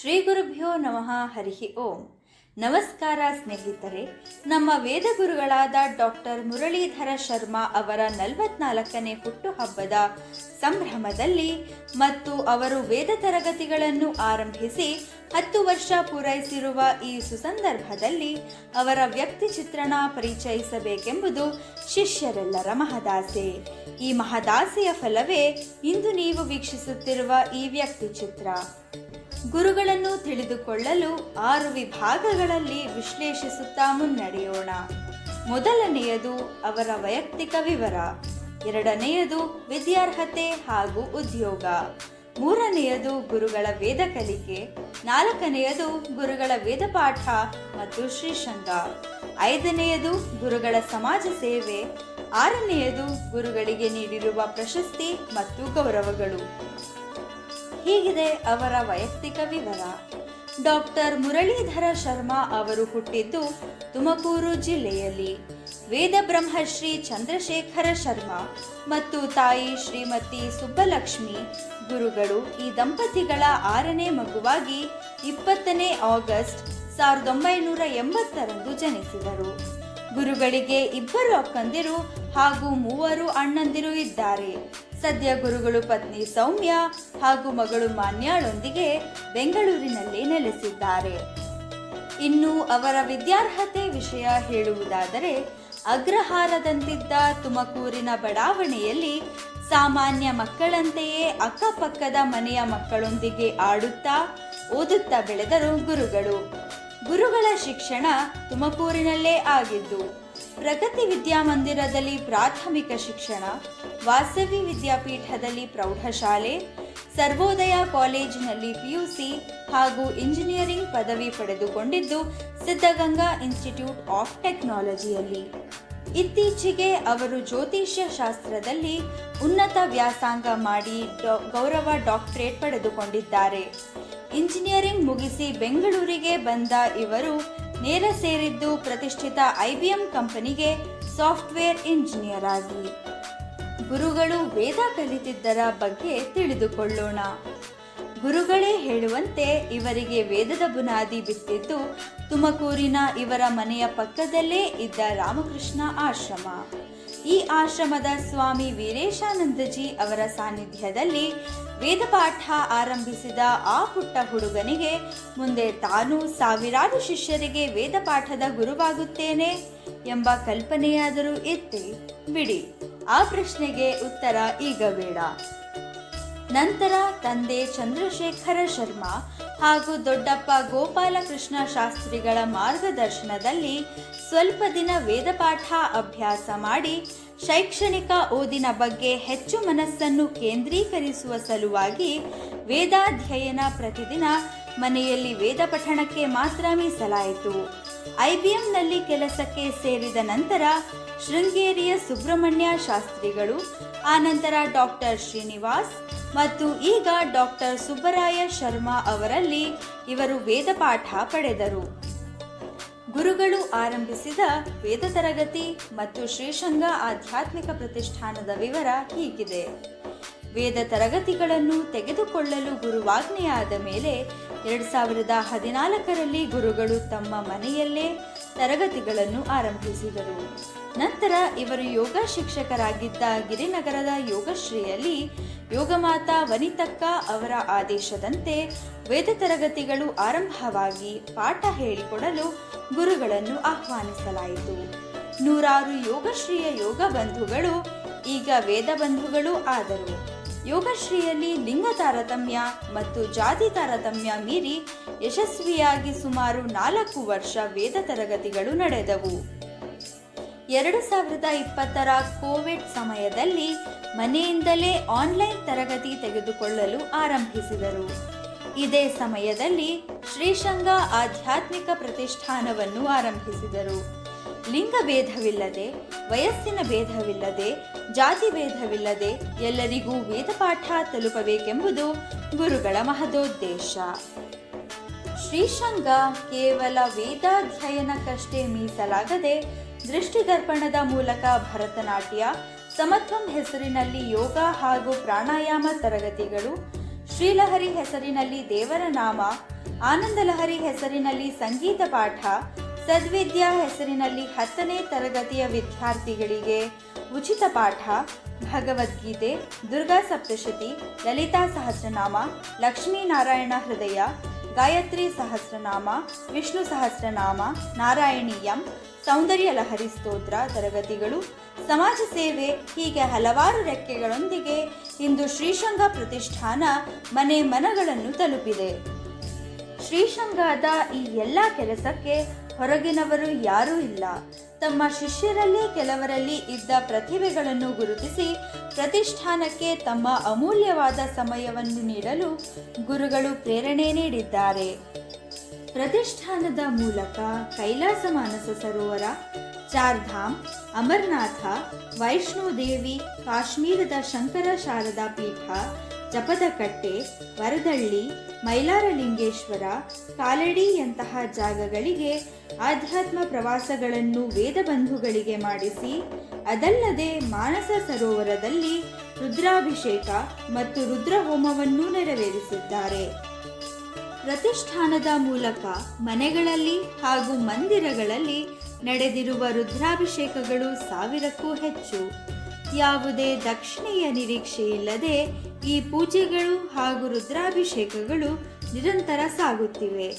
ಶ್ರೀ ಗುರುಭ್ಯೋ ನಮಃ. ಹರಿ ಓಂ. ನಮಸ್ಕಾರ ಸ್ನೇಹಿತರೆ. ನಮ್ಮ ವೇದ ಗುರುಗಳಾದ ಡಾಕ್ಟರ್ ಮುರಳೀಧರ ಶರ್ಮಾ ಅವರ 44ನೇ ಹುಟ್ಟುಹಬ್ಬದ ಸಂಭ್ರಮದಲ್ಲಿ ಮತ್ತು ಅವರು ವೇದ ತರಗತಿಗಳನ್ನು ಆರಂಭಿಸಿ 10 ವರ್ಷ ಪೂರೈಸಿರುವ ಈ ಸುಸಂದರ್ಭದಲ್ಲಿ ಅವರ ವ್ಯಕ್ತಿ ಚಿತ್ರಣ ಪರಿಚಯಿಸಬೇಕೆಂಬುದು ಶಿಷ್ಯರೆಲ್ಲರ ಮಹದಾಸೆ. ಈ ಮಹದಾಸೆಯ ಫಲವೇ ಇಂದು ನೀವು ವೀಕ್ಷಿಸುತ್ತಿರುವ ಈ ವ್ಯಕ್ತಿ ಚಿತ್ರ. ಗುರುಗಳನ್ನು ತಿಳಿದುಕೊಳ್ಳಲು 6 ವಿಭಾಗಗಳಲ್ಲಿ ವಿಶ್ಲೇಷಿಸುತ್ತಾ ಮುನ್ನಡೆಯೋಣ. ಮೊದಲನೆಯದು ಅವರ ವೈಯಕ್ತಿಕ ವಿವರ, ಎರಡನೆಯದು ವಿದ್ಯಾರ್ಹತೆ ಹಾಗೂ ಉದ್ಯೋಗ, ಮೂರನೆಯದು ಗುರುಗಳ ವೇದ ಕಲಿಕೆ, ನಾಲ್ಕನೆಯದು ಗುರುಗಳ ವೇದಪಾಠ ಮತ್ತು ಶ್ರೀಶಂಗ, ಐದನೆಯದು ಗುರುಗಳ ಸಮಾಜ ಸೇವೆ, ಆರನೆಯದು ಗುರುಗಳಿಗೆ ನೀಡಿರುವ ಪ್ರಶಸ್ತಿ ಮತ್ತು ಗೌರವಗಳು. ಹೀಗಿದೆ ಅವರ ವೈಯಕ್ತಿಕ ವಿವರ. ಡಾಕ್ಟರ್ ಮುರಳೀಧರ ಶರ್ಮಾ ಅವರು ಹುಟ್ಟಿದ್ದು ತುಮಕೂರು ಜಿಲ್ಲೆಯಲ್ಲಿ. ವೇದ ಬ್ರಹ್ಮಶ್ರೀ ಚಂದ್ರಶೇಖರ ಶರ್ಮಾ ಮತ್ತು ತಾಯಿ ಶ್ರೀಮತಿ ಸುಬ್ಬಲಕ್ಷ್ಮಿ ಗುರುಗಳು ಈ ದಂಪತಿಗಳ 6ನೇ ಮಗುವಾಗಿ 20ನೇ ಆಗಸ್ಟ್ 1980ರಂದು ಜನಿಸಿದರು. ಗುರುಗಳಿಗೆ 2 ಅಕ್ಕಂದಿರು ಹಾಗೂ 3 ಅಣ್ಣಂದಿರು ಇದ್ದಾರೆ. ಸದ್ಯ ಗುರುಗಳು ಪತ್ನಿ ಸೌಮ್ಯ ಹಾಗೂ ಮಗಳು ಮಾನ್ಯಾಳೊಂದಿಗೆ ಬೆಂಗಳೂರಿನಲ್ಲಿ ನೆಲೆಸಿದ್ದಾರೆ. ಇನ್ನು ಅವರ ವಿದ್ಯಾರ್ಹತೆ ವಿಷಯ ಹೇಳುವುದಾದರೆ, ಅಗ್ರಹಾರದಂತಿದ್ದ ತುಮಕೂರಿನ ಬಡಾವಣೆಯಲ್ಲಿ ಸಾಮಾನ್ಯ ಮಕ್ಕಳಂತೆಯೇ ಅಕ್ಕಪಕ್ಕದ ಮನೆಯ ಮಕ್ಕಳೊಂದಿಗೆ ಆಡುತ್ತಾ ಓದುತ್ತಾ ಬೆಳೆದರು ಗುರುಗಳು. ಗುರುಗಳ ಶಿಕ್ಷಣ ತುಮಕೂರಿನಲ್ಲೇ ಆಗಿದ್ದು, ಪ್ರಗತಿ ವಿದ್ಯಾಮಂದಿರದಲ್ಲಿ ಪ್ರಾಥಮಿಕ ಶಿಕ್ಷಣ, ವಾಸವಿ ವಿದ್ಯಾಪೀಠದಲ್ಲಿ ಪ್ರೌಢಶಾಲೆ, ಸರ್ವೋದಯ ಕಾಲೇಜಿನಲ್ಲಿ PUC ಹಾಗೂ ಇಂಜಿನಿಯರಿಂಗ್ ಪದವಿ ಪಡೆದುಕೊಂಡಿದ್ದು ಸಿದ್ಧಗಂಗಾ ಇನ್ಸ್ಟಿಟ್ಯೂಟ್ ಆಫ್ ಟೆಕ್ನಾಲಜಿಯಲ್ಲಿ. ಇತ್ತೀಚೆಗೆ ಅವರು ಜ್ಯೋತಿಷ್ಯ ಶಾಸ್ತ್ರದಲ್ಲಿ ಉನ್ನತ ವ್ಯಾಸಂಗ ಮಾಡಿ ಗೌರವ ಡಾಕ್ಟರೇಟ್ ಪಡೆದುಕೊಂಡಿದ್ದಾರೆ. ಇಂಜಿನಿಯರಿಂಗ್ ಮುಗಿಸಿ ಬೆಂಗಳೂರಿಗೆ ಬಂದ ಇವರು ನೇರ ಸೇರಿದ್ದು ಪ್ರತಿಷ್ಠಿತ IBM ಕಂಪನಿಗೆ ಸಾಫ್ಟ್ವೇರ್ ಇಂಜಿನಿಯರ್ ಆಗಿ. ಗುರುಗಳು ವೇದ ಕಲಿತಿದ್ದರ ಬಗ್ಗೆ ತಿಳಿದುಕೊಳ್ಳೋಣ. ಗುರುಗಳೇ ಹೇಳುವಂತೆ ಇವರಿಗೆ ವೇದದ ಬುನಾದಿ ಬಿತ್ತಿದ್ದು ತುಮಕೂರಿನ ಇವರ ಮನೆಯ ಪಕ್ಕದಲ್ಲೇ ಇದ್ದ ರಾಮಕೃಷ್ಣ ಆಶ್ರಮ. ಈ ಆಶ್ರಮದ ಸ್ವಾಮಿ ವೀರೇಶಾನಂದಜಿ ಅವರ ಸಾನ್ನಿಧ್ಯದಲ್ಲಿ ವೇದಪಾಠ ಆರಂಭಿಸಿದ ಆ ಪುಟ್ಟ ಹುಡುಗನಿಗೆ ಮುಂದೆ ತಾನು ಸಾವಿರಾರು ಶಿಷ್ಯರಿಗೆ ವೇದಪಾಠದ ಗುರುವಾಗುತ್ತೇನೆ ಎಂಬ ಕಲ್ಪನೆಯಾದರೂ ಇತ್ತೇ? ಬಿಡಿ, ಆ ಪ್ರಶ್ನೆಗೆ ಉತ್ತರ ಈಗ ಬೇಡ. ನಂತರ ತಂದೆ ಚಂದ್ರಶೇಖರ ಶರ್ಮಾ ಹಾಗೂ ದೊಡ್ಡಪ್ಪ ಗೋಪಾಲಕೃಷ್ಣ ಶಾಸ್ತ್ರಿಗಳ ಮಾರ್ಗದರ್ಶನದಲ್ಲಿ ಸ್ವಲ್ಪ ದಿನ ವೇದಪಾಠ ಅಭ್ಯಾಸ ಮಾಡಿ ಶೈಕ್ಷಣಿಕ ಓದಿನ ಬಗ್ಗೆ ಹೆಚ್ಚು ಮನಸ್ಸನ್ನು ಕೇಂದ್ರೀಕರಿಸುವ ಸಲುವಾಗಿ ವೇದಾಧ್ಯಯನ ಪ್ರತಿದಿನ ಮನೆಯಲ್ಲಿ ವೇದ ಪಠಣಕ್ಕೆ ಮಾತ್ರ ಮೀಸಲಾಯಿತು. IBMನಲ್ಲಿ ಕೆಲಸಕ್ಕೆ ಸೇರಿದ ನಂತರ ಶೃಂಗೇರಿಯ ಸುಬ್ರಹ್ಮಣ್ಯ ಶಾಸ್ತ್ರಿಗಳು, ಆನಂತರ ಡಾಕ್ಟರ್ ಶ್ರೀನಿವಾಸ್ ಮತ್ತು ಈಗ ಡಾಕ್ಟರ್ ಸುಬ್ಬರಾಯ ಶರ್ಮಾ ಅವರಲ್ಲಿ ಇವರು ವೇದಪಾಠ ಪಡೆದರು. ಗುರುಗಳು ಆರಂಭಿಸಿದ ವೇದ ತರಗತಿ ಮತ್ತು ಶ್ರೀಶಂಗ ಆಧ್ಯಾತ್ಮಿಕ ಪ್ರತಿಷ್ಠಾನದ ವಿವರ ಹೀಗಿದೆ. ವೇದ ತರಗತಿಗಳನ್ನು ತೆಗೆದುಕೊಳ್ಳಲು ಗುರುವಾಜ್ಞೆಯಾದ ಮೇಲೆ 2014ರಲ್ಲಿ ಗುರುಗಳು ತಮ್ಮ ಮನೆಯಲ್ಲೇ ತರಗತಿಗಳನ್ನು ಆರಂಭಿಸಿದರು. ನಂತರ ಇವರು ಯೋಗ ಶಿಕ್ಷಕರಾಗಿದ್ದ ಗಿರಿನಗರದ ಯೋಗಶ್ರೀಯಲ್ಲಿ ಯೋಗಮಾತಾ ವನಿತಕ್ಕ ಅವರ ಆದೇಶದಂತೆ ವೇದ ತರಗತಿಗಳು ಆರಂಭವಾಗಿ ಪಾಠ ಹೇಳಿಕೊಡಲು ಗುರುಗಳನ್ನು ಆಹ್ವಾನಿಸಲಾಯಿತು. 100 ಯೋಗಶ್ರೀಯ ಯೋಗ ಬಂಧುಗಳು ಈಗ ವೇದ ಬಂಧುಗಳು ಆದರು. ಯೋಗಶ್ರೀಯಲ್ಲಿ ಲಿಂಗ ತಾರತಮ್ಯ ಮತ್ತು ಜಾತಿ ತಾರತಮ್ಯ ಮೀರಿ ಯಶಸ್ವಿಯಾಗಿ ಸುಮಾರು 4 ವರ್ಷ ವೇದ ತರಗತಿಗಳು ನಡೆದವು. 2020ರ ಕೋವಿಡ್ ಸಮಯದಲ್ಲಿ ಮನೆಯಿಂದಲೇ ಆನ್ಲೈನ್ ತರಗತಿ ತೆಗೆದುಕೊಳ್ಳಲು ಆರಂಭಿಸಿದರು. ಇದೇ ಸಮಯದಲ್ಲಿ ಶ್ರೀಶಂಗ ಆಧ್ಯಾತ್ಮಿಕ ಪ್ರತಿಷ್ಠಾನವನ್ನು ಆರಂಭಿಸಿದರು. ಲಿಂಗ ಭೇದವಿಲ್ಲದೆ, ವಯಸ್ಸಿನ ಭೇದವಿಲ್ಲದೆ, ಜಾತಿ ಭೇದವಿಲ್ಲದೆ ಎಲ್ಲರಿಗೂ ವೇದಪಾಠ ತಲುಪಬೇಕೆಂಬುದು ಗುರುಗಳ ಮಹದೋದ್ದೇಶ. ಶ್ರೀಶಂಗ ಕೇವಲ ವೇದಾಧ್ಯಯನಕ್ಕಷ್ಟೇ ಮೀಸಲಾಗದೆ ದೃಷ್ಟಿದರ್ಪಣದ ಮೂಲಕ ಭರತನಾಟ್ಯ, ಸಮತ್ವಂ ಹೆಸರಿನಲ್ಲಿ ಯೋಗ ಹಾಗೂ ಪ್ರಾಣಾಯಾಮ ತರಗತಿಗಳು, ಶ್ರೀಲಹರಿ ಹೆಸರಿನಲ್ಲಿ ದೇವರ ನಾಮ, ಆನಂದಲಹರಿ ಹೆಸರಿನಲ್ಲಿ ಸಂಗೀತ ಪಾಠ, ಸದ್ವಿದ್ಯಾ ಹೆಸರಿನಲ್ಲಿ 10ನೇ ತರಗತಿಯ ವಿದ್ಯಾರ್ಥಿಗಳಿಗೆ ಉಚಿತ ಪಾಠ, ಭಗವದ್ಗೀತೆ, ದುರ್ಗಾ ಸಪ್ತಶತಿ, ಲಲಿತಾ ಸಹಸ್ರನಾಮ, ಲಕ್ಷ್ಮೀನಾರಾಯಣ ಹೃದಯ, ಗಾಯತ್ರಿ ಸಹಸ್ರನಾಮ, ವಿಷ್ಣು ಸಹಸ್ರನಾಮ, ನಾರಾಯಣೀಯಂ, ಸೌಂದರ್ಯ ಲಹರಿ ಸ್ತೋತ್ರ ತರಗತಿಗಳು, ಸಮಾಜ ಸೇವೆ ಹೀಗೆ ಹಲವಾರು ರೆಕ್ಕೆಗಳೊಂದಿಗೆ ಇಂದು ಶ್ರೀಶಂಗ ಪ್ರತಿಷ್ಠಾನ ಮನೆ ಮನಗಳನ್ನು ತಲುಪಿದೆ. ಶ್ರೀಶಂಗದ ಈ ಎಲ್ಲ ಕೆಲಸಕ್ಕೆ ಹೊರಗಿನವರು ಯಾರೂ ಇಲ್ಲ. ತಮ್ಮ ಶಿಷ್ಯರಲ್ಲೇ ಕೆಲವರಲ್ಲಿ ಇದ್ದ ಪ್ರತಿಭೆಗಳನ್ನು ಗುರುತಿಸಿ ಪ್ರತಿಷ್ಠಾನಕ್ಕೆ ತಮ್ಮ ಅಮೂಲ್ಯವಾದ ಸಮಯವನ್ನು ನೀಡಲು ಗುರುಗಳು ಪ್ರೇರಣೆ ನೀಡಿದ್ದಾರೆ. ಪ್ರತಿಷ್ಠಾನದ ಮೂಲಕ ಕೈಲಾಸ ಮಾನಸ ಸರೋವರ, ಚಾರ್ಧಾಮ್, ಅಮರನಾಥ, ವೈಷ್ಣೋದೇವಿ, ಕಾಶ್ಮೀರದ ಶಂಕರ ಶಾರದಾ ಪೀಠ, ಜಪದಕಟ್ಟೆ, ವರದಳ್ಳಿ, ಮೈಲಾರಲಿಂಗೇಶ್ವರ, ಕಾಲಡಿಯಂತಹ ಜಾಗಗಳಿಗೆ ಆಧ್ಯಾತ್ಮ ಪ್ರವಾಸಗಳನ್ನು ವೇದಬಂಧುಗಳಿಗೆ ಮಾಡಿಸಿ, ಅದಲ್ಲದೆ ಮಾನಸ ಸರೋವರದಲ್ಲಿ ರುದ್ರಾಭಿಷೇಕ ಮತ್ತು ರುದ್ರಹೋಮವನ್ನು ನೆರವೇರಿಸಿದ್ದಾರೆ. ಪ್ರತಿಷ್ಠಾನದ ಮೂಲಕ ಮನೆಗಳಲ್ಲಿ ಹಾಗೂ ಮಂದಿರಗಳಲ್ಲಿ ನಡೆದಿರುವ ರುದ್ರಾಭಿಷೇಕಗಳು 1000ಕ್ಕೂ ಹೆಚ್ಚು. ಯಾವುದೇ ದಕ್ಷಿಣೆಯ ನಿರೀಕ್ಷೆಯಿಲ್ಲದೆ ಈ ಪೂಜೆಗಳು ಹಾಗೂ ರುದ್ರಾಭಿಷೇಕಗಳು ನಿರಂತರ ಸಾಗುತ್ತಿವೆ.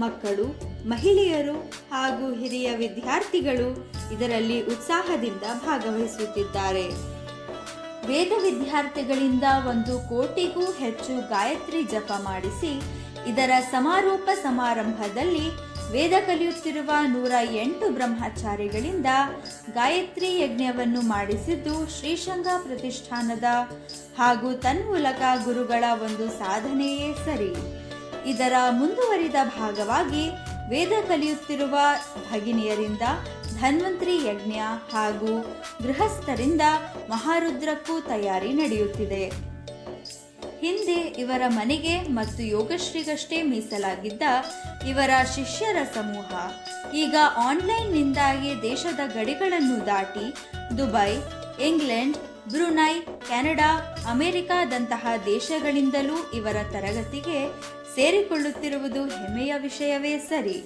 ಮಕ್ಕಳು, ಮಹಿಳೆಯರು ಹಾಗೂ ಹಿರಿಯ ವಿದ್ಯಾರ್ಥಿಗಳು ಇದರಲ್ಲಿ ಉತ್ಸಾಹದಿಂದ ಭಾಗವಹಿಸುತ್ತಿದ್ದಾರೆ. ವೇದ ವಿದ್ಯಾರ್ಥಿಗಳಿಂದ 1 ಕೋಟಿಗೂ ಹೆಚ್ಚು ಗಾಯತ್ರಿ ಜಪ ಮಾಡಿಸಿ ಇದರ ಸಮಾರೋಪ ಸಮಾರಂಭದಲ್ಲಿ ವೇದ ಕಲಿಯುತ್ತಿರುವ 108 ಬ್ರಹ್ಮಚಾರಿಗಳಿಂದ ಗಾಯತ್ರಿ ಯಜ್ಞವನ್ನು ಮಾಡಿಸಿದ್ದು ಶ್ರೀಶಂಗ ಪ್ರತಿಷ್ಠಾನದ ಹಾಗೂ ತನ್ಮೂಲಕ ಗುರುಗಳ ಒಂದು ಸಾಧನೆಯೇ ಸರಿ. ಇದರ ಮುಂದುವರಿದ ಭಾಗವಾಗಿ ವೇದ ಕಲಿಯುತ್ತಿರುವ ಭಗಿನಿಯರಿಂದ ಧನ್ವಂತರಿ ಯಜ್ಞ ಹಾಗೂ ಗೃಹಸ್ಥರಿಂದ ಮಹಾರುದ್ರಕ್ಕೂ ತಯಾರಿ ನಡೆಯುತ್ತಿದೆ. ಹಿಂದೆ ಇವರ ಮನೆಗೆ ಮತ್ತು ಯೋಗಶ್ರೀಗಷ್ಟೇ ಮೀಸಲಾಗಿದ್ದ ಇವರ ಶಿಷ್ಯರ ಸಮೂಹ ಈಗ ಆನ್ಲೈನ್ನಿಂದಾಗಿ ದೇಶದ ಗಡಿಗಳನ್ನು ದಾಟಿ ದುಬೈ, ಇಂಗ್ಲೆಂಡ್, ಬ್ರುನೈ, ಕೆನಡಾ, ಅಮೆರಿಕಾದಂತಹ ದೇಶಗಳಿಂದಲೂ ಇವರ ತರಗತಿಗೆ ಸೇರಿಕೊಳ್ಳುತ್ತಿರುವುದು ಹೆಮ್ಮೆಯ ವಿಷಯವೇ ಸರಿ.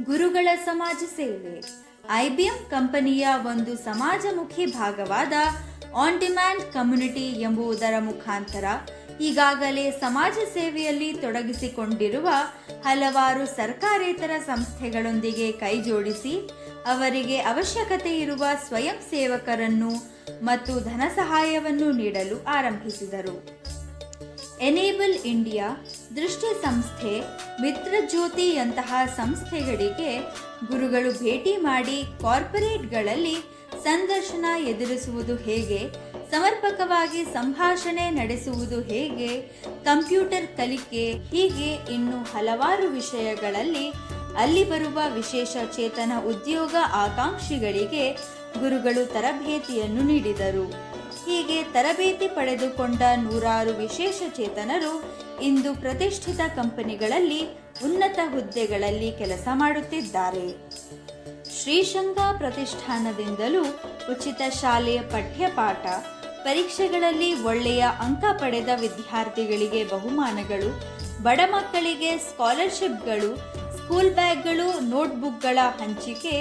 ಗುರುಗಳ ಸಮಾಜ ಸೇವೆ. IBM ಕಂಪನಿಯ ಒಂದು ಸಮಾಜಮುಖಿ ಭಾಗವಾದ ಆನ್ ಡಿಮ್ಯಾಂಡ್ ಕಮ್ಯುನಿಟಿ ಎಂಬುದರ ಮುಖಾಂತರ ಈಗಾಗಲೇ ಸಮಾಜ ಸೇವೆಯಲ್ಲಿ ತೊಡಗಿಸಿಕೊಂಡಿರುವ ಹಲವಾರು ಸರ್ಕಾರೇತರ ಸಂಸ್ಥೆಗಳೊಂದಿಗೆ ಕೈಜೋಡಿಸಿ ಅವರಿಗೆ ಅವಶ್ಯಕತೆ ಇರುವ ಸ್ವಯಂ ಸೇವಕರನ್ನು ಮತ್ತು ಧನ ಸಹಾಯವನ್ನು ನೀಡಲು ಆರಂಭಿಸಿದರು. ಎನೇಬಲ್ ಇಂಡಿಯಾ, ದೃಷ್ಟಿ ಸಂಸ್ಥೆ, ಮಿತ್ರಜ್ಯೋತಿಯಂತಹ ಸಂಸ್ಥೆಗಳಿಗೆ ಗುರುಗಳು ಭೇಟಿ ಮಾಡಿ ಕಾರ್ಪೊರೇಟ್ಗಳಲ್ಲಿ ಸಂದರ್ಶನ ಎದುರಿಸುವುದು ಹೇಗೆ, ಸಮರ್ಪಕವಾಗಿ ಸಂಭಾಷಣೆ ನಡೆಸುವುದು ಹೇಗೆ, ಕಂಪ್ಯೂಟರ್ ಕಲಿಕೆ ಹೀಗೆ ಇನ್ನು ಹಲವಾರು ವಿಷಯಗಳಲ್ಲಿ ಅಲ್ಲಿ ಬರುವ ವಿಶೇಷ ಚೇತನ ಉದ್ಯೋಗ ಆಕಾಂಕ್ಷಿಗಳಿಗೆ ಗುರುಗಳು ತರಬೇತಿಯನ್ನು ನೀಡಿದರು. ಹೀಗೆ ತರಬೇತಿ ಪಡೆದುಕೊಂಡ 100 ವಿಶೇಷ ಚೇತನರು ಇಂದು ಪ್ರತಿಷ್ಠಿತ ಕಂಪನಿಗಳಲ್ಲಿ ಉನ್ನತ ಹುದ್ದೆಗಳಲ್ಲಿ ಕೆಲಸ ಮಾಡುತ್ತಿದ್ದಾರೆ. ಶ್ರೀಶಂಗ ಪ್ರತಿಷ್ಠಾನದಿಂದಲೂ ಉಚಿತ ಶಾಲೆಯ ಪಠ್ಯಪಾಠ, ಪರೀಕ್ಷೆಗಳಲ್ಲಿ ಒಳ್ಳೆಯ ಅಂಕ ಪಡೆದ ವಿದ್ಯಾರ್ಥಿಗಳಿಗೆ ಬಹುಮಾನಗಳು, ಬಡ ಮಕ್ಕಳಿಗೆ ಸ್ಕಾಲರ್ಶಿಪ್ಗಳು, ಸ್ಕೂಲ್ ಬ್ಯಾಗ್ಗಳು, ನೋಟ್ಬುಕ್ಗಳ ಹಂಚಿಕೆ,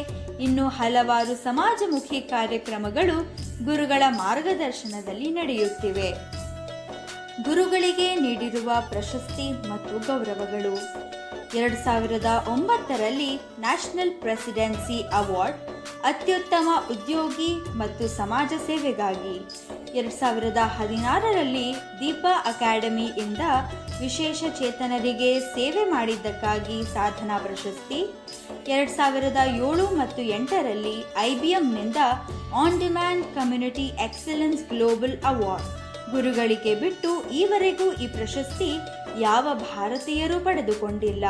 ಇನ್ನು ಹಲವಾರು ಸಮಾಜಮುಖಿ ಕಾರ್ಯಕ್ರಮಗಳು ಗುರುಗಳ ಮಾರ್ಗದರ್ಶನದಲ್ಲಿ ನಡೆಯುತ್ತಿವೆ. ಗುರುಗಳಿಗೆ ನೀಡಿರುವ ಪ್ರಶಸ್ತಿ ಮತ್ತು ಗೌರವಗಳು. 2009ರಲ್ಲಿ ನ್ಯಾಷನಲ್ ಪ್ರೆಸಿಡೆನ್ಸಿ ಅವಾರ್ಡ್ ಅತ್ಯುತ್ತಮ ಉದ್ಯೋಗಿ ಮತ್ತು ಸಮಾಜ ಸೇವೆಗಾಗಿ, 2016ರಲ್ಲಿ ದೀಪ ಅಕಾಡೆಮಿಯಿಂದ ವಿಶೇಷ ಚೇತನರಿಗೆ ಸೇವೆ ಮಾಡಿದ್ದಕ್ಕಾಗಿ ಸಾಧನಾ ಪ್ರಶಸ್ತಿ, 2007 ಮತ್ತು 2008ರಲ್ಲಿ IBMನಿಂದ on demand community excellence global award. ಗುರುಗಳಿಗೆ ಬಿಟ್ಟು ಈವರೆಗೂ ಈ ಪ್ರಶಸ್ತಿ ಯಾವ ಭಾರತೀಯರೂ ಪಡೆದುಕೊಂಡಿಲ್ಲ.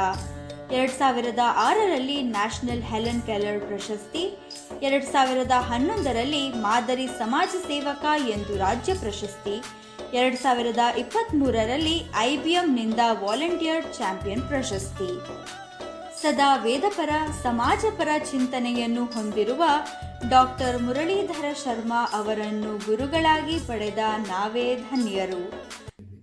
2006ರಲ್ಲಿ ನ್ಯಾಷನಲ್ ಹೆಲೆನ್ ಕೆಲ್ಲರ್ ಪ್ರಶಸ್ತಿ, 2011ರಲ್ಲಿ ಮಾದರಿ ಸಮಾಜ ಸೇವಕ ಎಂದು ರಾಜ್ಯ ಪ್ರಶಸ್ತಿ, 2023ರಲ್ಲಿ IBMನಿಂದ ವಾಲಂಟಿಯರ್ ಚಾಂಪಿಯನ್ ಪ್ರಶಸ್ತಿ. ಸದಾ ವೇದಪರ ಸಮಾಜಪರ ಚಿಂತನೆಯನ್ನು ಹೊಂದಿರುವ ಡಾಕ್ಟರ್ ಮುರಳೀಧರ ಶರ್ಮಾ ಅವರನ್ನು ಗುರುಗಳಾಗಿ ಪಡೆದ ನಾವೇ ಧನ್ಯರು.